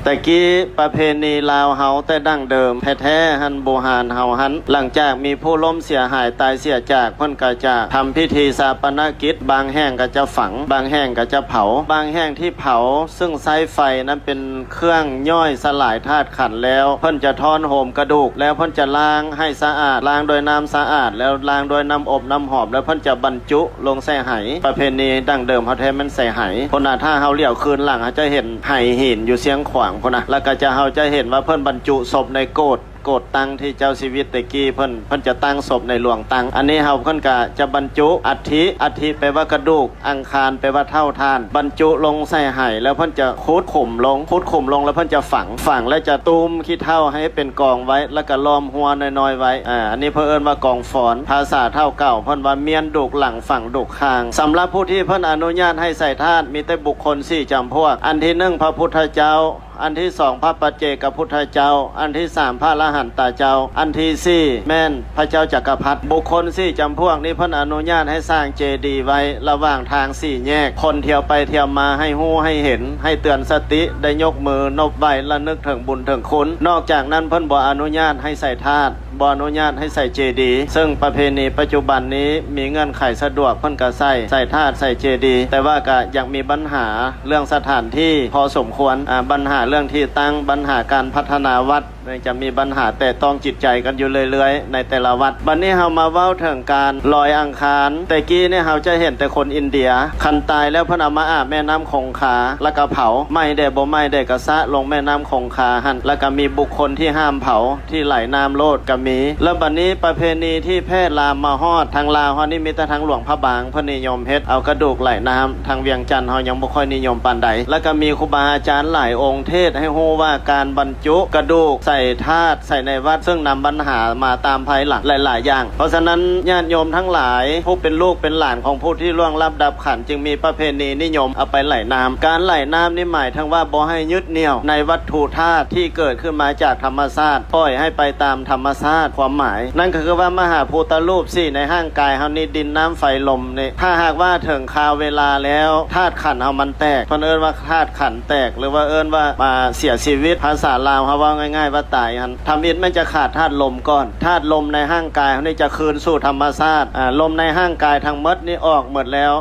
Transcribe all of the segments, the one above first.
แต่กี้ประเพณีลาวเฮาแต่ดั้งเดิมแท้ๆหันโบราณเฮาหันหลังจากมีผู้ล้มเสียหายตายเสียจากเพิ่นก็จะทำพิธีศาปนกิจบางแห่งก็จะฝังบางแห่งก็จะเผาบางแห่งที่เผาซึ่งใช้ไฟนั้นเป็นเครื่องย่อยสลายธาตุขันธ์แล้วเพิ่นจะทอนโหมกระดูกแล้วเพิ่นจะล้างให้สะอาดล้างโดยน้ำสะอาดแล้วล้างโดยน้ำอบน้ำหอมแล้วเพิ่นจะบรรจุลงใส่ไหประเพณีดั้งเดิมเฮาแท้มันใส่ไหพุ่นน่ะถ้าเฮาเลี้ยวคืนหลังเฮาจะเห็นไหหินอยู่เสียงขวางพุ่นน่ะแล้วก็จะเฮาจะเห็นว่าเพิ่นบรรจุศพในโกฐตั้งที่เจ้าชีวิตตะกี้เพิ่นจะตั้งศพในหลวงตั้งอันนี้เฮาเพิ่นก็จะบรรจุอัฐิแปลว่ากระดูกอังคารแปลว่าเท่าทานบรรจุลงใส่ไหแล้วเพิ่นจะขุดขุมลงแล้วเพิ่นจะฝังแล้วจะตูมขี้เท่าให้เป็นกองไว้แล้วก็ล้อมหัวน้อยๆไว้อันนี้เพิ่นเอิ้นว่ากองฝอนภาษาเท่าเก่าเพิ่นว่าเมียนดุกหลังฝังดุกคางสำหรับผู้ที่เพิ่นอนุญาตให้ใส่ธาตุมีแต่บุคคล4จำพวกอันที่1พระพุทธเจ้าอันที่2พระปัจเจกพุทธเจ้าอันที่3พระอรหันตเจ้าอันที่4แม่นพระเจ้าจักรพรรดิบุคคล4จำพวกนี้เพิ่นอนุญาตให้สร้างเจดีย์ไว้ระหว่างทาง4แยกคนเที่ยวไปเที่ยวมาให้ฮู้ให้เห็นให้เตือนสติได้ยกมือนบไหว้ระลึกถึงบุญถึงคุณนอกจากนั้นเพิ่นบ่อนุญาตให้ใส่ธาตุบ่อนุญาตให้ใส่เจดีย์ซึ่งประเพณีปัจจุบันนี้มีเงื่อนไขสะดวกเพิ่นก็ใส่ธาตุใส่เจดีย์แต่ว่าก็ยังมีปัญหาเรื่องสถานที่พอสมควรปัญหาเรื่องที่ตั้งปัญหาการพัฒนาวัดจะมีปัญหาแต่ต้องจิตใจกันอยู่เรื่อยๆในแต่ละวัดวันนี้เฮามาเว้าถึงการลอยอังคารแต่กี้เนี่ยเฮาจะเห็นแต่คนอินเดียคันตายแล้วเพิ่นเอามาอาบแม่น้ำคงคาแล้วก็เผาไม่ได้บ่ไม่ได้ก็ซะลงแม่น้ำคงคาหั่นแล้วก็มีบุคคลที่ห้ามเผาที่ไหลน้ำโลดก็มีแล้วบัดนี้ประเพณีที่แพร่ลามมาฮอดทางลาวเฮานี่มีแต่ทางหลวงพระบางเพิ่นนิยมเฮ็ดเอากระดูกไหลน้ำทางเวียงจันทน์เฮายังบ่ค่อยนิยมปานใดแล้วก็มีครูบาอาจารย์หลายองค์เทศให้ฮู้ว่าการบรรจุกระดูกใส่ธาตุใส่ในวัดซึ่งนำปัญหามาตามภายหลังหลายๆอย่างเพราะฉะนั้นญาติโยมทั้งหลายผู้เป็นลูกเป็นหลานของผู้ที่ล่วงลับดับขันจึงมีประเพณีนิยมเอาไปไหลน้ำการไหลน้ำนี่หมายถึงว่าบ่ให้ยึดเหนี่ยวในวัตถุธาตุที่เกิดขึ้นมาจากธรรมชาติปล่อยให้ไปตามธรรมชาติความหมายนั่นก็คือว่ามหาภูตรูปในร่างกายเฮานี่ดินน้ำไฟลมนี่ถ้าหากว่าถึงคราวเวลาแล้วธาตุขันธ์เฮามันแตกเพิ่นเอิ้นว่าธาตุขันธ์แตกหรือว่าเอิ้นว่ามาเสียชีวิตภาษาลาวเฮาว่าง่ายๆว่าตายหั่นทำอิฐมันจะขาดธาตุลมก่อนธาตุลมในร่างกายเฮานี่จะคืนสู่ธรรมชาติลมในร่างกายทั้งหมดนี่ออกหมดแล้ว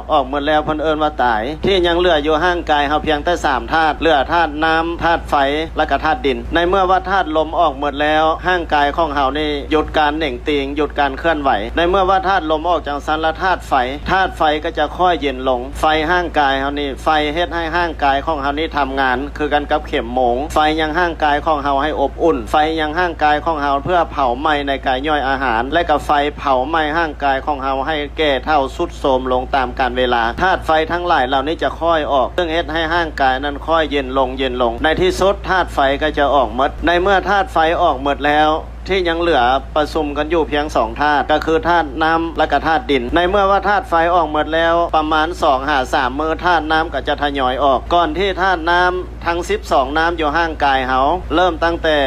เพิ่นเอิ้นว่าตายที่ยังเหลืออยู่ร่างกายเฮาเพียงแต่3ธาตุเหลือธาตุน้ำธาตุไฟและก็ธาตุดินในเมื่อว่าธาตุลมออกหมดแล้วร่างกายของเฮานี่หยุดการเหน่งติงหยุดการเคลื่อนไหวในเมื่อว่าธาตุลมออกจากสันละธาตุไฟก็จะค่อยเย็นลงไฟร่างกายเฮานี่ไฟเฮ็ดให้ร่างกายของเฮานี่ทำงานคือกันกับเข็มโหมงไฟยังร่างกายของเฮาให้อบอุ่นไฟยังร่างกายของเฮาเพื่อเผาไหม้ในกายย่อยอาหารและกับไฟเผาไหม้ร่างกายของเฮาให้แก่เฒ่าทรุดโทรมลงตามกาลเวลาธาตุไฟทั้งหลายเหล่านี้จะค่อยออกซึ่งเฮ็ดให้ร่างกายนั้นค่อยเย็นลงในที่สุดธาตุไฟก็จะออกหมดในเมื่อธาตุไฟออกหมดแล้วที่ยังเหลือประชุมกันอยู่เพียง2ธาตุก็คือธาตุน้ำและก็ธาตุดินในเมื่อว่าธาตุไฟออกหมดแล้วประมาณ2-3มื้อธาตุน้ำก็จะทยอยออกก่อนที่ธาตุน้ำทั้ง12น้ำอยู่ร่างกายเฮาเริ่มตั้งแต่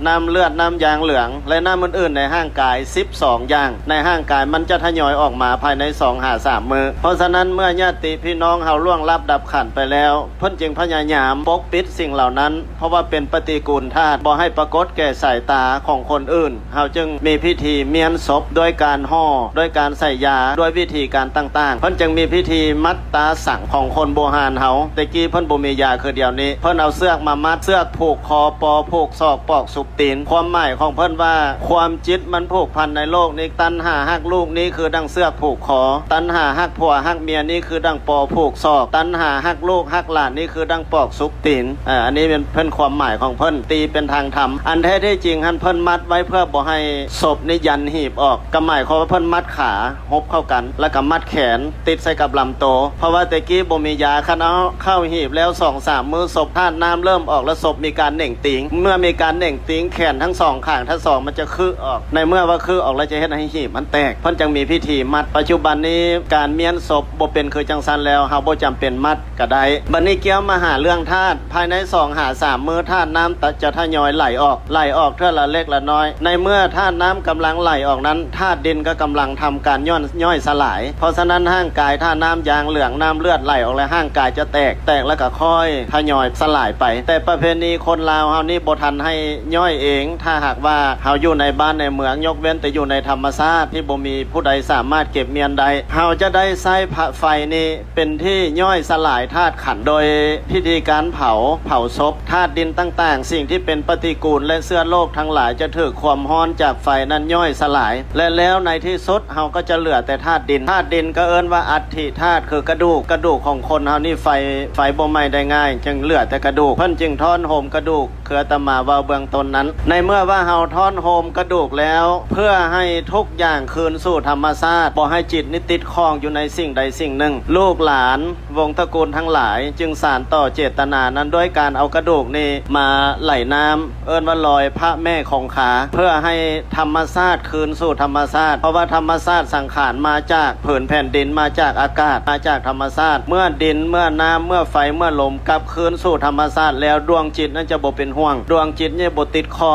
น้ำเลือดน้ำยางเหลืองและน้ำอื่นๆในร่างกาย12อย่างในร่างกายมันจะทยอยออกมาภายใน2-3มื้อเพราะฉะนั้นเมื่อญาติพี่น้องเฮาล่วงลับดับขันไปแล้วเพิ่นจึงพยายามปกปิดสิ่งเหล่านั้นเพราะว่าเป็นปฏิกูลธาตุบ่ให้ปรากฏแก่สายตาของคนอื่นเฮาจึงมีพิธีเมียนศพโดยการห่อโดยการใส่ยาด้วยวิธีการต่างๆเพิ่นจึงมีพิธีมัดตาสังของคนโบราณเฮาแต่กี้เพิ่นบ่มียาคือเดียวนี้เพิ่นเอาเสือกมามัดเสือกผูกคอปอผูกศอกปอกสุกตีนความหมายของเพิ่นว่าความจิตมันผูกพันในโลกนี้ตัณหาฮักลูกนี้คือดังเสือกผูกคอตัณหาฮักผัวฮักเมียนี่คือดังปอผูกศอกตัณหาฮักลูกฮักหลานนี่คือดังปอกสุกตีนอันนี้เป็นเพิ่นความหมายของเพิ่นตีเป็นทางธรรมอันแท้ที่จริงเพิ่นมัดไว้เพื่อบ่ให้ศพนี่ยันหีบออกก็หมายความว่าเพิ่นมัดขาหบเข้ากันแล้วก็มัดแขนติดใส่กับลำโตเพราะว่าแต่กี้บ่มียาคันเอาเข้าหีบแล้ว2-3มื้อศพธาตุน้ำเริ่มออกแล้วศพมีการเหน่งติงเมื่อมีการเหน่งติง งแขนทั้งสองข้างทั้งสองมันจะคือออกในเมื่อว่าคือออกแล้วจะเฮ็ดให้หีบมันแตกเพิ่นจึงมีพิธีมัดปัจจุบันนี้การเมียนศพบ่เป็นคือจังซันแล้วเฮาบ่จำเป็นมัดก็ได้บัดนี้เกี่ยวมาหาเรื่องธาตุภายใน2หา3มื้อธาตุน้ำจะทยอยไหลออกเท่าละเล็กละน้อยในเมื่อธาตุน้ำกำลังไหลออกนั้นธาตุดินก็กำลังทำการย่อยสลายเพราะฉะนั้นร่างกายธาตุน้ำยางเหลืองน้ำเลือดไหลออกแล้วร่างกายจะแตกแล้วก็ค่อยทยอยสลายไปแต่ประเพณีคนลาวเฮานี่บ่ทันให้ย่อยเองถ้าหากว่าเฮาอยู่ในบ้านในเมืองยกเว้นแต่อยู่ในธรรมชาติที่บ่มีผู้ใดสามารถเก็บเมียนได้เฮาจะได้ใช้ไฟนี่เป็นที่ย่อยสลายธาตุขันธ์โดยพิธีการเผาศพธาตุดินต่างๆสิ่งที่เป็นปฏิกูลและเชื้อโรคทั้งหลายจะถูกความร้อนจากไฟนั้นย่อยสลายและแล้วในที่สุดเฮาก็จะเหลือแต่ธาตุดินก็เอิ้นว่าอัฐิธาตุคือกระดูกของคนเฮานี่ไฟบ่ไหม้ได้ง่ายจึงเหลือแต่กระดูกเพิ่นจึงท่อนโหมกระดูกคืออาตมาว่าเบื้องต้นนั้นในเมื่อว่าเฮาท่อนโหมกระดูกแล้วเพื่อให้ทุกอย่างคืนสู่ธรรมชาติบ่ให้จิตนิติดคล้องอยู่ในสิ่งใดสิ่งหนึ่งลูกหลานวงตระกูลทั้งหลายจึงสานต่อเจตนานั้นด้วยการเอากระดูกนี่มาไหลน้ำเอิ้นว่าลอยพระแม่คงคาเพื่อให้ธรรมชาติคืนสู่ธรรมชาติเพราะว่าธรรมชาติสังขารมาจากผืนแผ่นดินมาจากอากาศมาจากธรรมชาติเมื่อดินเมื่อน้ำเมื่อไฟเมื่อลมกลับคืนสู่ธรรมชาติแล้วดวงจิตนั้นจะบ่เป็นห่วงดวงจิตเนี่ยบ่ติดข้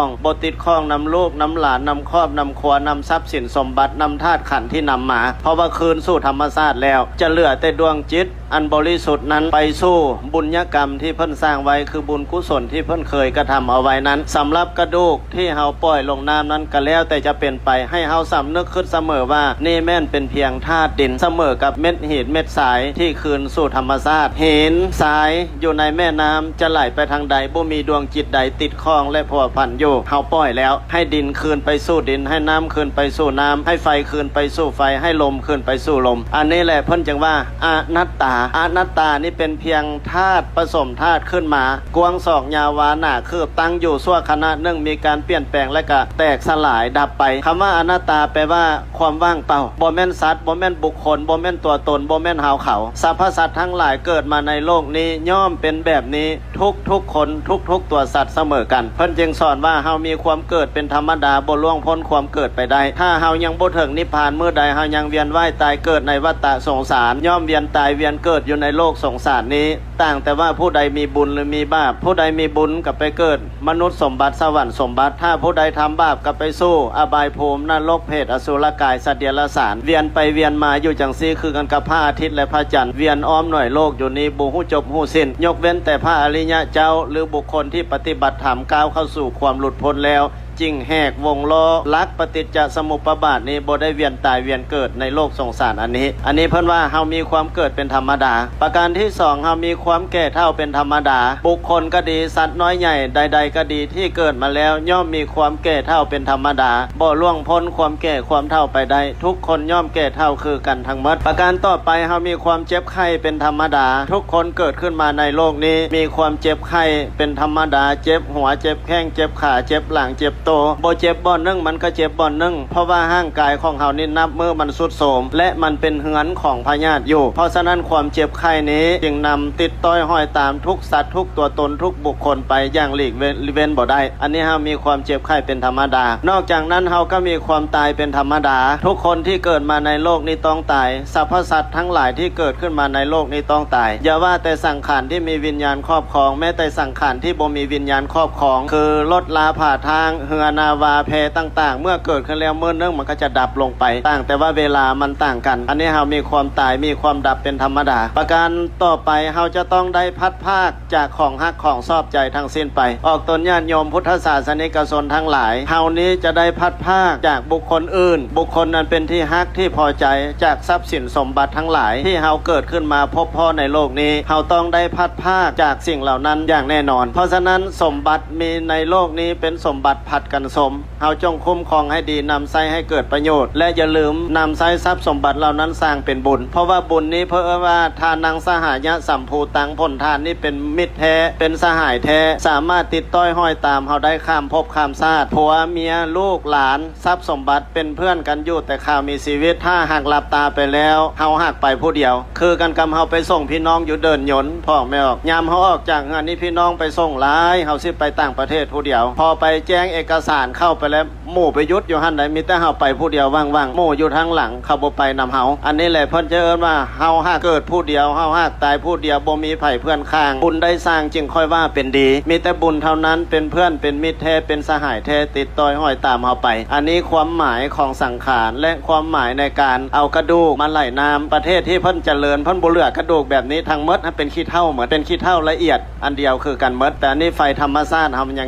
องนำลูกนำหลานนำครอบนำครัวนำทรัพย์สินสมบัตินำธาตุขันธ์ที่นำมาเพราะว่าคืนสู่ธรรมชาติแล้วจะเหลือแต่ดวงจิตอันบริสุทธิ์นั้นไปสู่บุญญกรรมที่เพิ่นสร้างไว้คือบุญกุศลที่เพิ่นเคยกระทำเอาไว้นั้นสำหรับกระดูกที่เฮาปล่อยลงน้ำนั้นก็แล้วแต่จะเป็นไปให้เฮาสำนึกขึ้นเสมอว่านี่แม่นเป็นเพียงธาตุดินเสมอกับเม็ดหินเม็ดทรายที่คืนสู่ธรรมชาติหินทรายอยู่ในแม่น้ำจะไหลไปทางใดบ่มีดวงจิตใดติดข้องและพัวพันอยู่เฮาปล่อยแล้วให้ดินคืนไปสู่ดินให้น้ำคืนไปสู่น้ำให้ไฟคืนไปสู่ไฟให้ลมคืนไปสู่ลมอันนี้แหละเพิ่นจึงว่าอนัตตานี่เป็นเพียงธาตุผสมธาตุขึ้นมากวงศอกยาวาหนาคืบตั้งอยู่ชั่วขณะหนึ่งมีการเปลี่ยนแปลงและก็แตกสลายดับไปคำว่าอนัตตาแปลว่าความว่างเปล่าบ่แม่นสัตว์บ่แม่นบุคคลบ่แม่นตัวตนบ่แม่นเฮาเขาสรรพสัตว์ทั้งหลายเกิดมาในโลกนี้ย่อมเป็นแบบนี้ทุกคนทุกตัวสัตว์เสมอกันเพิ่นจึงสอนว่าเฮามีความเกิดเป็นธรรมดาบ่ล่วงพ้นความเกิดไปได้ถ้าเฮายังบ่ถึงนิพพานเมื่อใดเฮายังเวียนว่ายตายเกิดในวัฏฏะสงสารย่อมเวียนตายเวียนเกิดอยู่ในโลกสงสารนี้ต่างแต่ว่าผู้ใดมีบุญหรือมีบาปผู้ใดมีบุญก็ไปเกิดมนุษย์สมบัติสวรรค์สมบัติถ้าผู้ใดทำบาปก็ไปสู้อบายภูมินรกเปรตอสุรกายสัตว์เดรัจฉานเวียนไปเวียนมาอยู่จังซี่คือกันกับพระอาทิตย์และพระจันทร์เวียนอ้อมหน่วยโลกอยู่นี้บ่ฮู้จบฮู้สิ้นยกเว้นแต่พระอริยะเจ้าหรือบุคคลที่ปฏิบัติธรรมก้าวเข้าสู่ความหลุดพ้นแล้วจริงแหกวงล้อลักปฏิจจสมุปบาทนี้บ่ได้เวียนตายเวียนเกิดในโลกสงสารอันนี้เพิ่นว่าเฮามีความเกิดเป็นธรรมดาประการที่2เฮามีความแก่เฒ่าเป็นธรรมดาบุคคลก็ดีสัตว์น้อยใหญ่ใดๆก็ดีที่เกิดมาแล้วย่อมมีความแก่เฒ่าเป็นธรรมดาบ่ล่วงพ้นความแก่ความเฒ่าไปได้ทุกคนย่อมแก่เฒ่าคือกันทั้งหมดประการต่อไปเฮามีความเจ็บไข้เป็นธรรมดาทุกคนเกิดขึ้นมาในโลกนี้มีความเจ็บไข้เป็นธรรมดาเจ็บหัวเจ็บแข้งเจ็บขาเจ็บหลังเจ็บโตบ่เจ็บบ่อนนึงมันก็เจ็บบ่อนนึงเพราะว่าร่างกายของเฮานี่นับมือมันสุดโทรมและมันเป็นเหือนของพยาธิอยู่เพราะฉะนั้นความเจ็บไข้นี้จึงนำติดต้อยห้อยตามทุกสัตว์ทุกตัวตนทุกบุคคลไปอย่างหลีกเว้นบ่ได้อันนี้เฮามีความเจ็บไข้เป็นธรรมดานอกจากนั้นเฮาก็มีความตายเป็นธรรมดาทุกคนที่เกิดมาในโลกนี้ต้องตายสรรพสัตว์ทั้งหลายที่เกิดขึ้นมาในโลกนี้ต้องตายอย่าว่าแต่สังขารที่มีวิญญาณครอบครองแม้แต่สังขารที่บ่มีวิญญาณครอบครองคือรถลาผ่าทางเหือนาวาเพต่างๆเมื่อเกิดขึ้นแล้วเมื่อนึงมันก็จะดับลงไปต่างแต่ว่าเวลามันต่างกันอันนี้เฮามีความตายมีความดับเป็นธรรมดาประการต่อไปเฮาจะต้องได้พัดภาคจากของฮักของชอบใจทั้งสิ้นไปออกตนญาติโยมพุทธศาสนิกชนทั้งหลายเฮานี้จะได้พัดภาคจากบุคคลอื่นบุคคลนั้นเป็นที่ฮักที่พอใจจากทรัพย์สินสมบัติทั้งหลายที่เฮาเกิดขึ้นมาพบพ่อในโลกนี้เฮาต้องได้พัดภาคจากสิ่งเหล่านั้นอย่างแน่นอนเพราะฉะนั้นสมบัติมีในโลกนี้เป็นสมบัติผัด ติกันสมเฮาจงคุ้มครองให้ดีนำใช้ให้เกิดประโยชน์และอย่าลืมนำใช้ทรัพย์สมบัติเหล่านั้นสร้างเป็นบุญเพราะว่าบุญนี้เพื่อว่าทานังสหายะสัมภูตังผลทานนี่เป็นมิตรแท้เป็นสหายแท้สามารถติดต้อยห้อยตามเฮาได้ข้ามภพข้ามชาติผัวเมียลูกหลานทรัพย์สมบัติเป็นเพื่อนกันอยู่แต่ข่าวมีชีวิตถ้าหากหลับตาไปแล้วเฮาหักไปผู้เดียวคือกันกำเฮาไปส่งพี่น้องอยู่เดินยนต์พ่อไม่ออกยามเฮาออกจากงานนี้พี่น้องไปส่งหลายเฮาสิไปต่างประเทศผู้เดียวพอไปแจ้งเอกสารเข้าไปแล้วหมู่ไปยุดอยู่หั่นใดมีแต่เฮาไปผู้เดียวว่างๆหมู่อยู่ทางหลังเขาบ่ไปนำเฮาอันนี้แหละเพิ่นจะเอิ้นว่าเฮาหักเกิดผู้เดียวเฮาหักตายผู้เดียวบ่มีไผเพื่อนข้างบุญได้สร้างจึงค่อยว่าเป็นดีมีแต่บุญเท่านั้นเป็นเพื่อนเป็นมิตรแท้เป็นสหายแท้ติดต่อยห้อยตามเฮาไปอันนี้ความหมายของสังขารและความหมายในการเอากระดูกมาไหลน้ำประเทศที่เพิ่นเจริญเพิ่นบ่เหลือกระดูกแบบนี้ทั้งหมดเป็นขี้เถ้าเหมือนเป็นขี้เถ้าละเอียดอันเดียวคือกันหมดแต่อันนี้ไฟธรรมชาติเฮามันยัง